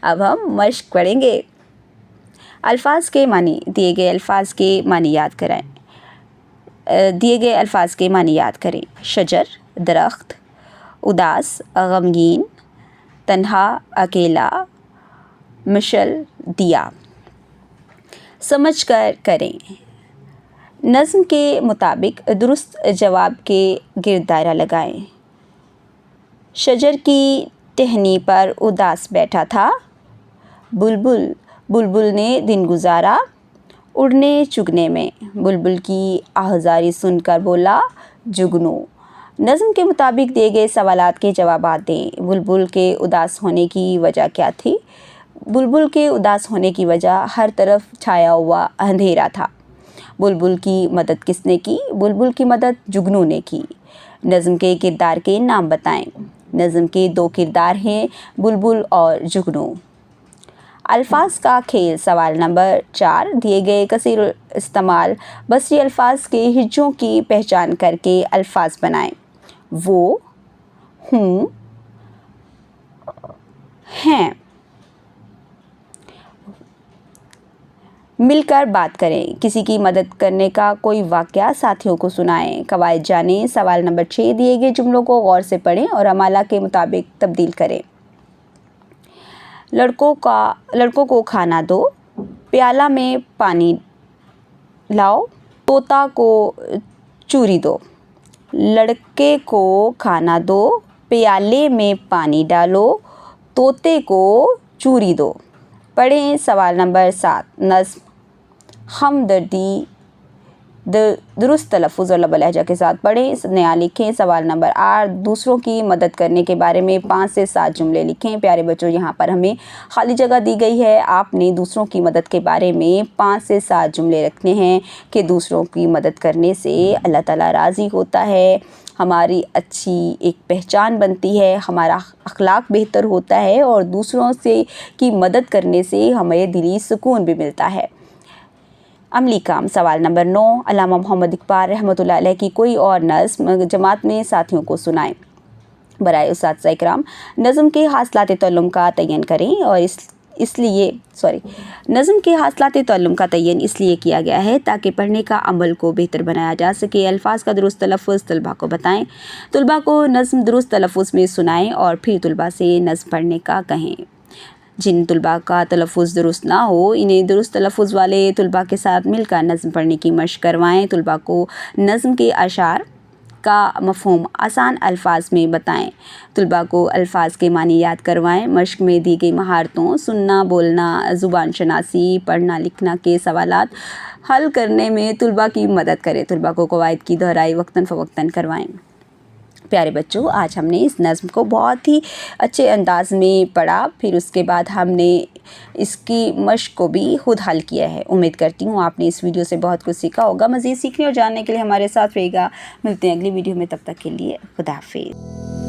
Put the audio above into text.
अब हम मश्क पढ़ेंगे। अल्फाज के मानी, दिए गए अल्फाज के मानी याद कराएं। दिए गए अल्फाज के मानी याद करें। शजर दरख्त, उदास गमगीन, तन्हा अकेला, मशल दिया। समझ कर करें। नज़्म के मुताबिक दुरुस्त जवाब के गिर्द दायरा लगाएं। शजर की टहनी पर उदास बैठा था बुलबुल, बुलबुल ने दिन गुजारा उड़ने चुगने में। बुलबुल की आह्ज़ारी सुनकर बोला जुगनू। नज़्म के मुताबिक दिए गए सवालात के जवाब दें। बुलबुल के उदास होने की वजह क्या थी? बुलबुल के उदास होने की वजह हर तरफ छाया हुआ अंधेरा था। बुलबुल की मदद किसने की? बुलबुल की मदद जुगनू ने की। नज़्म के किरदार के नाम बताएं। नज़्म के दो किरदार हैं, बुलबुल और जुगनू। अल्फाज का खेल, सवाल नंबर 4। दिए गए कसीर इस्तेमाल बसरी अल्फाज के हिज्जों की पहचान करके अल्फाज बनाएं। वो, हूँ, हैं। मिलकर बात करें। किसी की मदद करने का कोई वाक़या साथियों को सुनाएं। कवायद जानें। सवाल नंबर 6। दिए गए जुमलों को गौर से पढ़ें और अमाला के मुताबिक तब्दील करें। लड़कों को खाना दो, प्याला में पानी लाओ, तोता को चूरी दो। लड़के को खाना दो, प्याले में पानी डालो, तोते को चूरी दो। पढ़ें सवाल नंबर 7। नज़्म हमदर्दी दुरुस्त तलफ़ुज़ और लबा लहजा के साथ पढ़ें। नया लिखें। सवाल नंबर 8। दूसरों की मदद करने के बारे में 5 से 7 जुमले लिखें। प्यारे बच्चों, यहाँ पर हमें खाली जगह दी गई है। आपने दूसरों की मदद के बारे में 5 से 7 जुमले रखने हैं कि दूसरों की मदद करने से अल्लाह ताला राज़ी होता है, हमारी अच्छी एक पहचान बनती है, हमारा अखलाक बेहतर होता है और दूसरों से की मदद करने से हमें दिली सुकून भी मिलता है। अमली काम, सवाल नंबर 9। अल्लामा मोहम्मद इकबाल रहमतुल्लाह अलैह की कोई और नज़्म जमात में साथियों को सुनाएं। बराए उस्ताद इकराम, नज़्म के हासिलात तअल्लुम का तयन करें और नज़्म के हासिलात तअल्लुम का तयन इसलिए किया गया है ताकि पढ़ने का अमल को बेहतर बनाया जा सके। अल्फाज का दुरुस्त तलफ़ुज़ तलबा को बताएं। तलबा को नज़्म दुरुस्त तलफ़ुज़ में सुनाएं और फिर तलबा से नज़्म पढ़ने का कहें। जिन तलबा का तलफ़ुज़ दुरुस्त ना हो, इन्हें दुरुस्त तलफ़ुज़ वाले तलबा के साथ मिलकर नज़्म पढ़ने की मशक़ करवाएं। तलबा को नज़्म के अशार का मफ़हूम आसान अल्फाज में बताएं। तलबा को अल्फाज के मानी याद करवाएं। मशक़ में दी गई महारतों सुनना, बोलना, ज़ुबान शनासी, पढ़ना लिखना के सवालात हल करने में तलबा की मदद करें। तलबा को कवायद की दोहराई वक्तन फ़वक्तन करवाएं। प्यारे बच्चों, आज हमने इस नज़्म को बहुत ही अच्छे अंदाज में पढ़ा, फिर उसके बाद हमने इसकी मशक़ को भी खुद हल किया है। उम्मीद करती हूँ आपने इस वीडियो से बहुत कुछ सीखा होगा। मज़ीद सीखने और जानने के लिए हमारे साथ रहेगा। मिलते हैं अगली वीडियो में, तब तक के लिए खुदा हाफ़िज़।